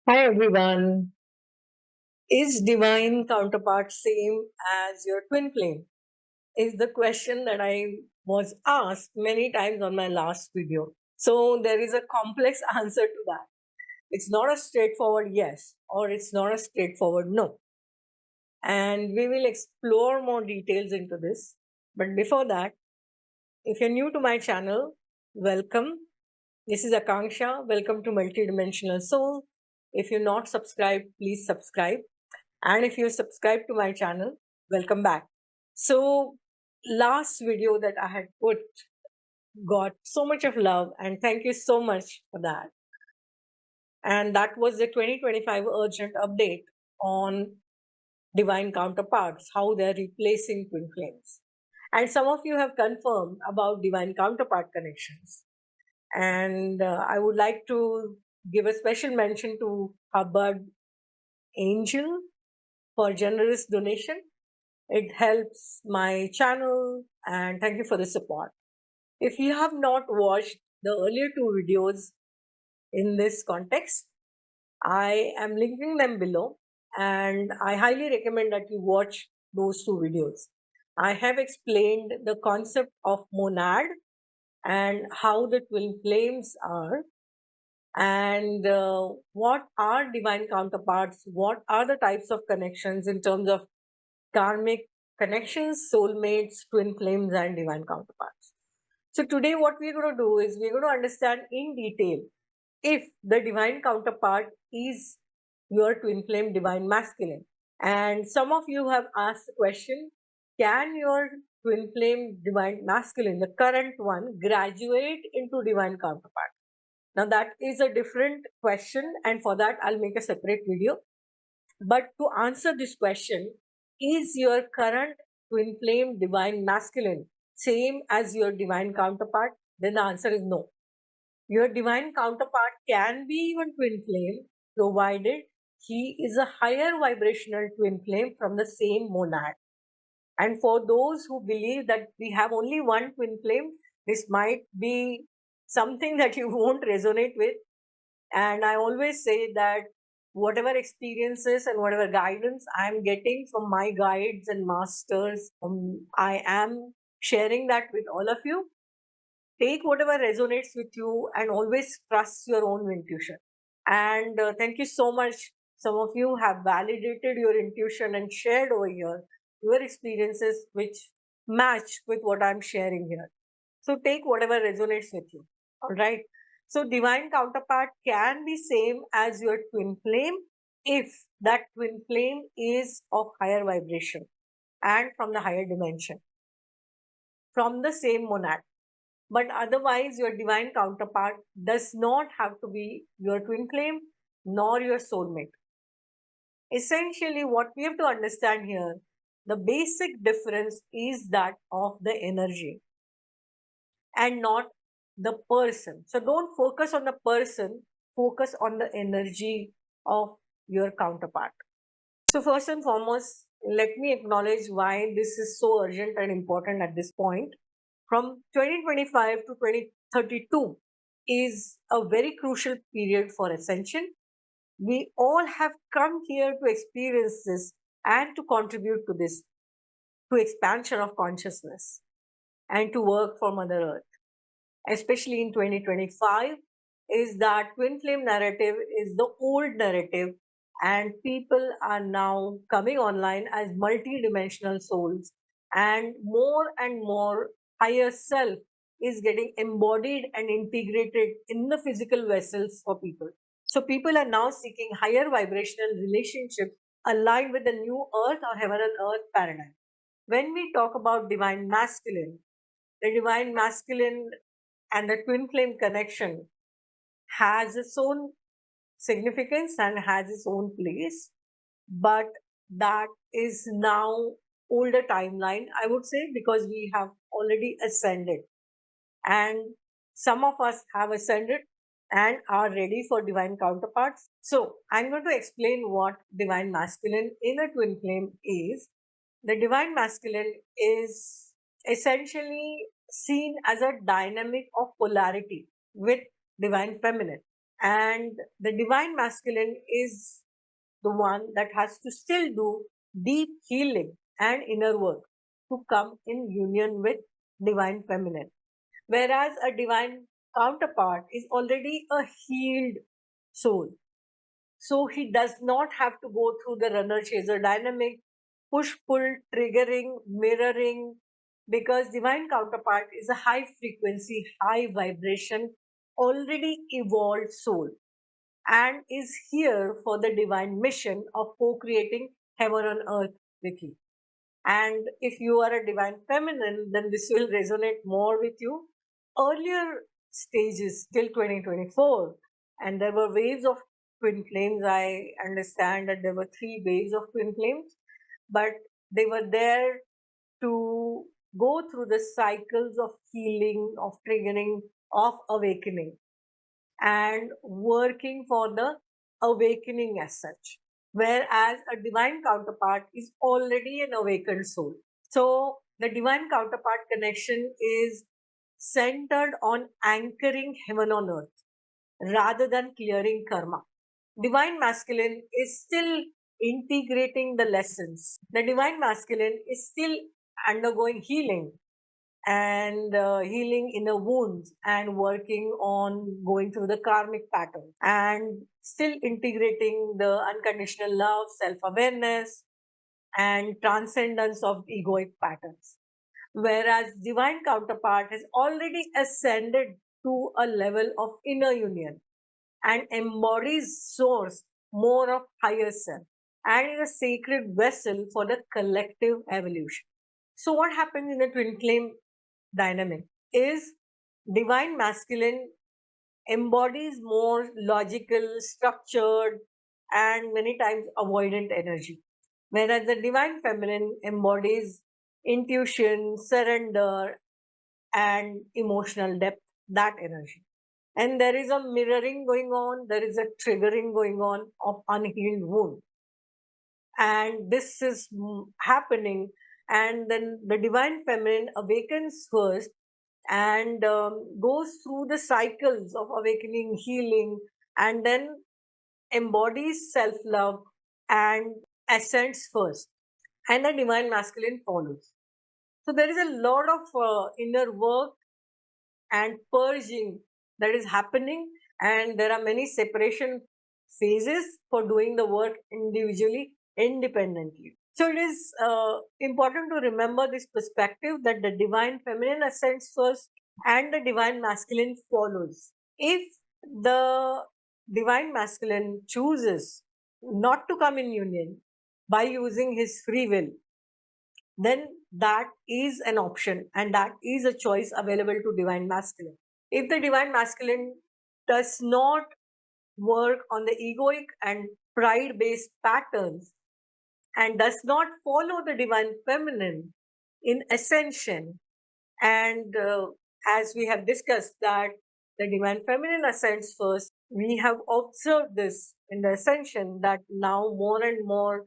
Hi everyone. Is divine counterpart same as your twin flame? Is the question that I was asked many times on my last video. So there is a complex answer to that. It's not a straightforward yes or it's not a straightforward no. And we will explore more details into this. But before that, if you're new to my channel, welcome. This is Akanksha. Welcome to Multidimensional Soul. If you're not subscribed, please subscribe. And if you subscribe to my channel, welcome back. So last video that I had put got so much of love, and thank you so much for that. And that was the 2025 urgent update on divine counterparts, how they're replacing twin flames. And some of you have confirmed about divine counterpart connections. And I would like to give a special mention to Hubbard Angel for generous donation. It helps my channel, and thank you for the support. If you have not watched the earlier two videos in this context, I am linking them below, and I highly recommend that you watch those two videos. I have explained the concept of monad and how the twin flames are, and what are divine counterparts, what are the types of connections in terms of karmic connections, soulmates, twin flames, and divine counterparts. So, today, what we're going to do is we're going to understand in detail if the divine counterpart is your twin flame divine masculine. And some of you have asked the question, can your twin flame divine masculine, the current one, graduate into divine counterpart? Now, that is a different question, and for that, I'll make a separate video. But to answer this question, is your current twin flame divine masculine same as your divine counterpart? Then the answer is no. Your divine counterpart can be even twin flame provided he is a higher vibrational twin flame from the same monad. And for those who believe that we have only one twin flame, this might be something that you won't resonate with. And I always say that whatever experiences and whatever guidance I'm getting from my guides and masters, I am sharing that with all of you. Take whatever resonates with you and always trust your own intuition. And thank you so much. Some of you have validated your intuition and shared over here your experiences which match with what I'm sharing here. So take whatever resonates with you. All right. So divine counterpart can be same as your twin flame if that twin flame is of higher vibration and from the higher dimension, from the same monad. But otherwise, your divine counterpart does not have to be your twin flame nor your soulmate. Essentially, what we have to understand here, the basic difference is that of the energy and not the person. So don't focus on the person, focus on the energy of your counterpart. So, first and foremost, let me acknowledge why this is so urgent and important at this point. From 2025 to 2032 is a very crucial period for ascension. We all have come here to experience this and to contribute to this, to expansion of consciousness and to work for Mother Earth, especially in 2025, is that twin flame narrative is the old narrative, and people are now coming online as multi-dimensional souls, and more higher self is getting embodied and integrated in the physical vessels for people. So people are now seeking higher vibrational relationships aligned with the new earth or heaven and earth paradigm. When we talk about divine masculine, the divine masculine and the twin flame connection has its own significance and has its own place, but that is now older timeline, I would say, because we have already ascended, and some of us have ascended and are ready for divine counterparts. So I'm going to explain what divine masculine in a twin flame is. The divine masculine is essentially seen as a dynamic of polarity with divine feminine. And the divine masculine is the one that has to still do deep healing and inner work to come in union with divine feminine. Whereas a divine counterpart is already a healed soul. So he does not have to go through the runner chaser dynamic, push pull, triggering, mirroring, because divine counterpart is a high frequency, high vibration, already evolved soul and is here for the divine mission of co creating heaven on earth with you. And if you are a divine feminine, then this will resonate more with you. Earlier stages till 2024, and there were waves of twin flames. I understand that there were three waves of twin flames, but they were there to go through the cycles of healing, of triggering, of awakening, and working for the awakening as such. Whereas a divine counterpart is already an awakened soul. So the divine counterpart connection is centered on anchoring heaven on earth rather than clearing karma. Divine masculine is still integrating the lessons. The divine masculine is still undergoing healing and healing inner wounds and working on going through the karmic pattern and still integrating the unconditional love, self awareness, and transcendence of egoic patterns. Whereas divine counterpart has already ascended to a level of inner union and embodies source more of higher self and is a sacred vessel for the collective evolution. So what happens in the twin flame dynamic is divine masculine embodies more logical, structured, and many times avoidant energy, whereas the divine feminine embodies intuition, surrender, and emotional depth, that energy. And there is a mirroring going on, there is a triggering going on of unhealed wound. And this is happening, and then the divine feminine awakens first and goes through the cycles of awakening, healing, and then embodies self love and ascends first, and the divine masculine follows. So, there is a lot of inner work and purging that is happening, and there are many separation phases for doing the work individually, independently. So it is important to remember this perspective that the divine feminine ascends first and the divine masculine follows. If the divine masculine chooses not to come in union by using his free will, then that is an option and that is a choice available to divine masculine. If the divine masculine does not work on the egoic and pride based patterns and does not follow the divine feminine in ascension, and as we have discussed that the divine feminine ascends first, we have observed this in the ascension that now more and more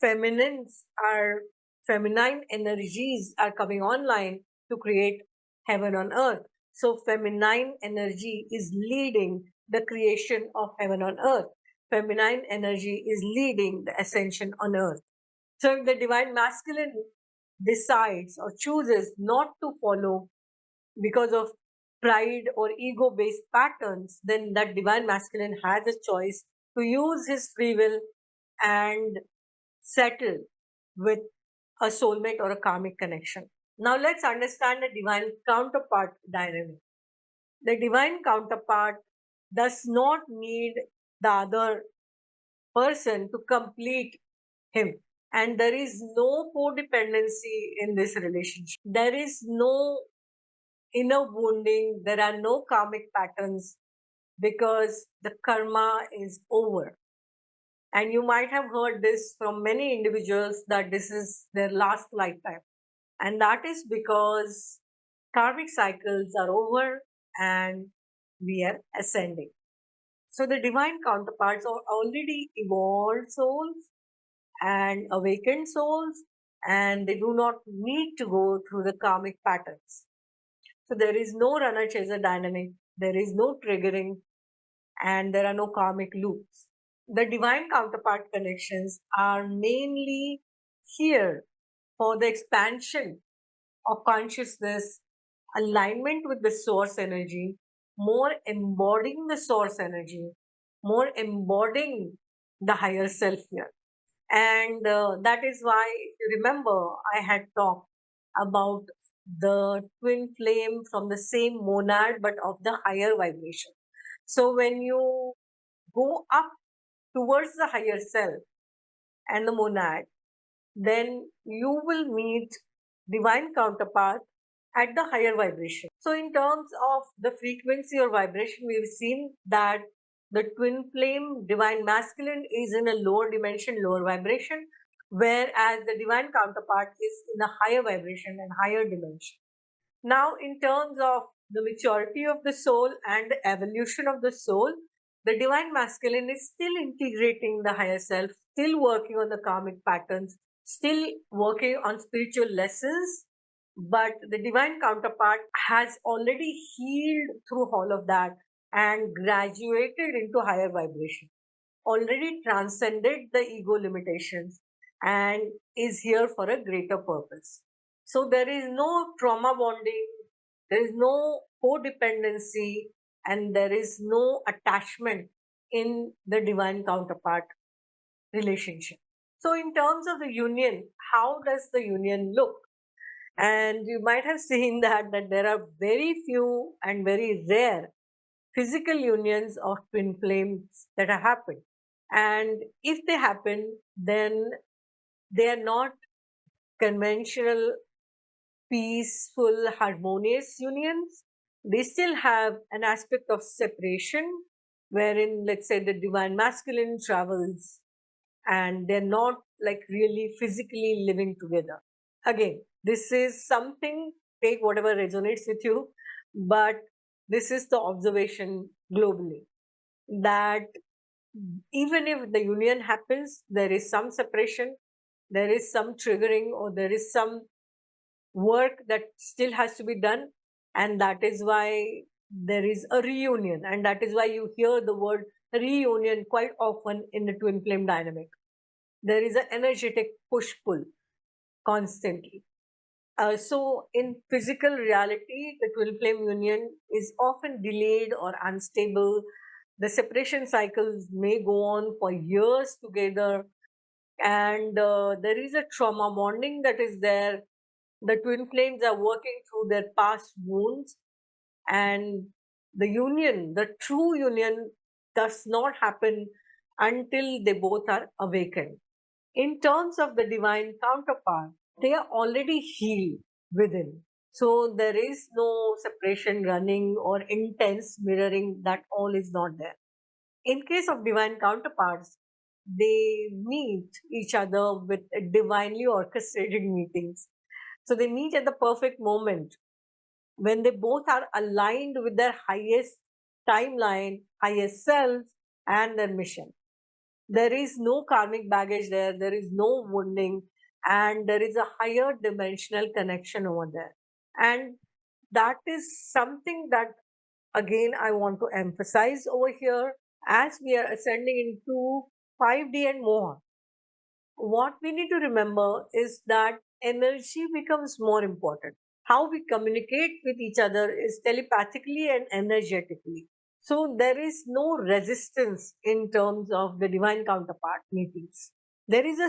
feminines are feminine energies are coming online to create heaven on earth. So feminine energy is leading the creation of heaven on earth. Feminine energy is leading the ascension on earth. So if the divine masculine decides or chooses not to follow because of pride or ego based patterns, then that divine masculine has a choice to use his free will and settle with a soulmate or a karmic connection. Now let's understand the divine counterpart dynamic. The divine counterpart does not need the other person to complete him. And there is no codependency in this relationship. There is no inner wounding. There are no karmic patterns because the karma is over. And you might have heard this from many individuals that this is their last lifetime. And that is because karmic cycles are over and we are ascending. So the divine counterparts are already evolved souls and awakened souls, and they do not need to go through the karmic patterns. So there is no runner chaser dynamic, there is no triggering, and there are no karmic loops. The divine counterpart connections are mainly here for the expansion of consciousness, alignment with the source energy, more embodying the source energy, more embodying the higher self here. And that is why, if you remember, I had talked about the twin flame from the same monad but of the higher vibration. So when you go up towards the higher self and the monad, then you will meet divine counterpart at the higher vibration. So in terms of the frequency or vibration, we've seen that the twin flame divine masculine is in a lower dimension, lower vibration, whereas the divine counterpart is in a higher vibration and higher dimension. Now, in terms of the maturity of the soul and the evolution of the soul, the divine masculine is still integrating the higher self, still working on the karmic patterns, still working on spiritual lessons, but the divine counterpart has already healed through all of that and graduated into higher vibration, already transcended the ego limitations and is here for a greater purpose. So there is no trauma bonding, there is no codependency, and there is no attachment in the divine counterpart relationship. So, in terms of the union, how does the union look? And you might have seen that there are very few and very rare physical unions of twin flames that have happened. And if they happen, then they are not conventional, peaceful, harmonious unions. They still have an aspect of separation, wherein, let's say, the divine masculine travels and they're not like really physically living together. Again, this is something, take whatever resonates with you, but this is the observation globally that even if the union happens, there is some separation, there is some triggering, or there is some work that still has to be done. And that is why there is a reunion. And that is why you hear the word reunion quite often in the twin flame dynamic. There is an energetic push pull constantly. So, in physical reality, the twin flame union is often delayed or unstable. The separation cycles may go on for years together, and there is a trauma bonding that is there. The twin flames are working through their past wounds, and the union, the true union, does not happen until they both are awakened. In terms of the divine counterpart, they are already healed within. So there is no separation running or intense mirroring, that all is not there. In case of divine counterparts, they meet each other with divinely orchestrated meetings. So they meet at the perfect moment when they both are aligned with their highest timeline, highest selves, and their mission. There is no karmic baggage there is no wounding, and there is a higher dimensional connection over there. And that is something that, again, I want to emphasize over here as we are ascending into 5D and more. What we need to remember is that energy becomes more important. How we communicate with each other is telepathically and energetically. So there is no resistance in terms of the divine counterpart meetings. There is a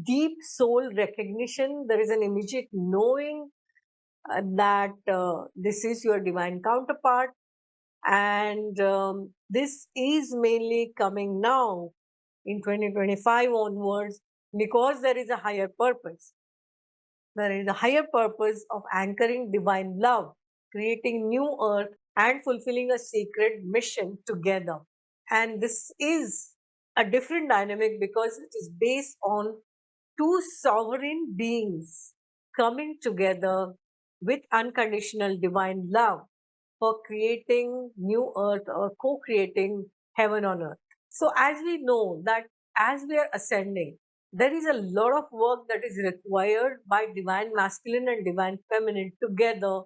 deep soul recognition, there is an immediate knowing that this is your divine counterpart, and this is mainly coming now in 2025 onwards because there is a higher purpose. There is a higher purpose of anchoring divine love, creating new earth, and fulfilling a sacred mission together. And this is a different dynamic because it is based on two sovereign beings coming together with unconditional divine love for creating new earth or co-creating heaven on earth. So as we know that as we are ascending, there is a lot of work that is required by divine masculine and divine feminine together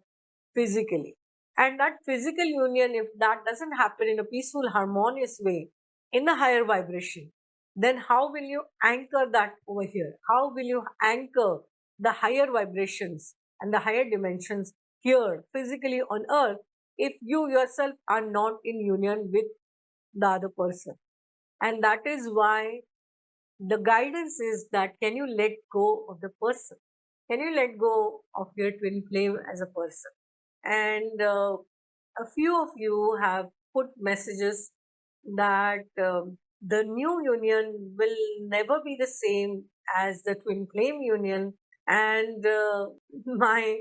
physically. And that physical union, if that doesn't happen in a peaceful, harmonious way, in a higher vibration, then how will you anchor that over here? How will you anchor the higher vibrations and the higher dimensions here, physically on earth, if you yourself are not in union with the other person? And that is why the guidance is that, can you let go of the person? Can you let go of your twin flame as a person? And a few of you have put messages that the new union will never be the same as the twin flame union. And my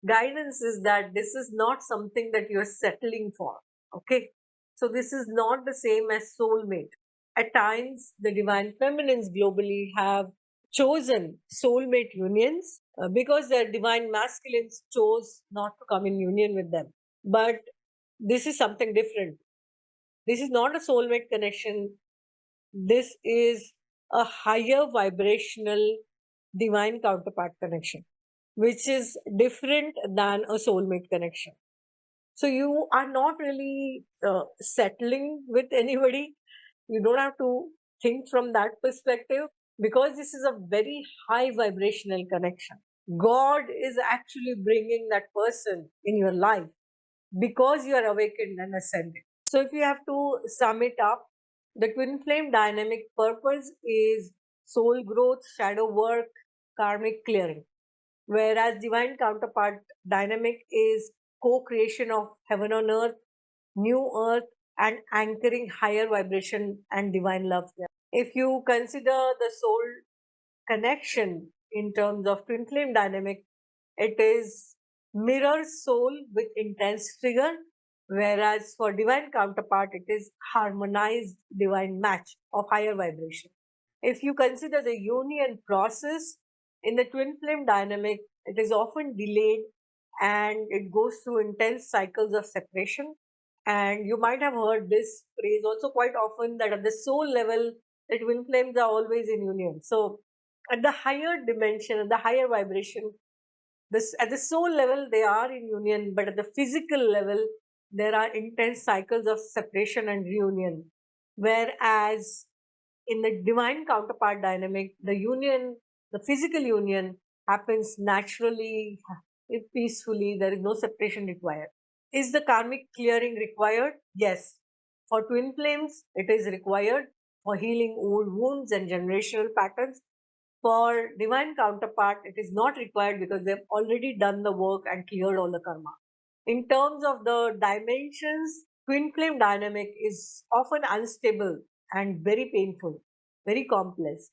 guidance is that this is not something that you're settling for. Okay. So this is not the same as soulmate. At times, the divine feminines globally have chosen soulmate unions because their divine masculines chose not to come in union with them. But this is something different. This is not a soulmate connection. This is a higher vibrational divine counterpart connection, which is different than a soulmate connection. So you are not really settling with anybody. You don't have to think from that perspective, because this is a very high vibrational connection. God is actually bringing that person in your life because you are awakened and ascended. So, if you have to sum it up, the twin flame dynamic purpose is soul growth, shadow work, karmic clearing, whereas divine counterpart dynamic is co creation of heaven on earth, new earth, and anchoring higher vibration and divine love. If you consider the soul connection in terms of twin flame dynamic, it is mirror soul with intense trigger, whereas for divine counterpart, it is harmonized divine match of higher vibration. If you consider the union process in the twin flame dynamic, it is often delayed and it goes through intense cycles of separation. And you might have heard this phrase also quite often, that at the soul level, the twin flames are always in union. So, at the higher dimension, at the higher vibration, this at the soul level they are in union, but at the physical level there are intense cycles of separation and reunion. Whereas in the divine counterpart dynamic, the union, the physical union happens naturally, peacefully. There is no separation required. Is the karmic clearing required? Yes. For twin flames, it is required for healing old wounds and generational patterns. For divine counterpart, it is not required because they've already done the work and cleared all the karma. In terms of the dimensions, twin flame dynamic is often unstable and very painful, very complex.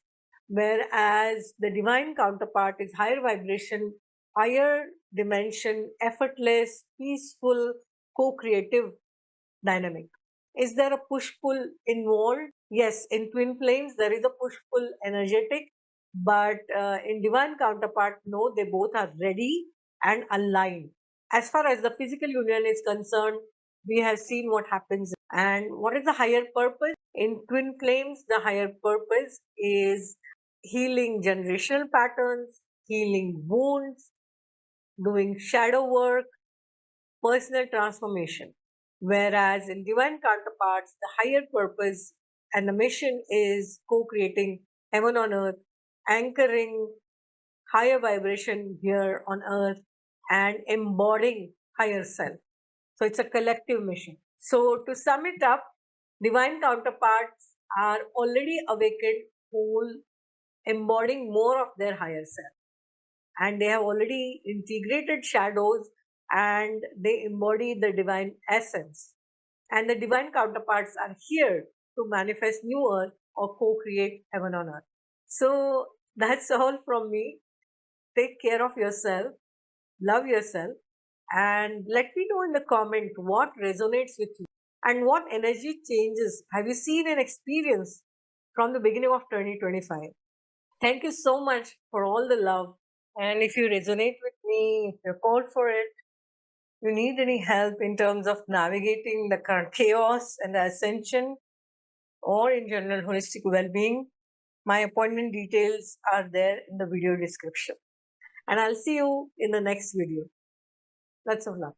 Whereas the divine counterpart is higher vibration, higher dimension, effortless, peaceful, co creative dynamic. Is there a push pull involved? Yes, in twin flames, there is a push pull energetic, but in divine counterpart, no, they both are ready and aligned. As far as the physical union is concerned, we have seen what happens. And what is the higher purpose? In twin flames, the higher purpose is healing generational patterns, healing wounds, doing shadow work, personal transformation. Whereas in divine counterparts, the higher purpose and the mission is co creating heaven on earth, anchoring higher vibration here on earth, and embodying higher self. So it's a collective mission. So to sum it up, divine counterparts are already awakened, whole, embodying more of their higher self, and they have already integrated shadows and they embody the divine essence. And the divine counterparts are here to manifest new earth or co create heaven on earth. So that's all from me. Take care of yourself, love yourself, and let me know in the comment what resonates with you and what energy changes have you seen and experienced from the beginning of 2025. Thank you so much for all the love. And if you resonate with me, if you're called for it, you need any help in terms of navigating the current chaos and the ascension, or in general holistic well being, my appointment details are there in the video description. And I'll see you in the next video. Lots of love.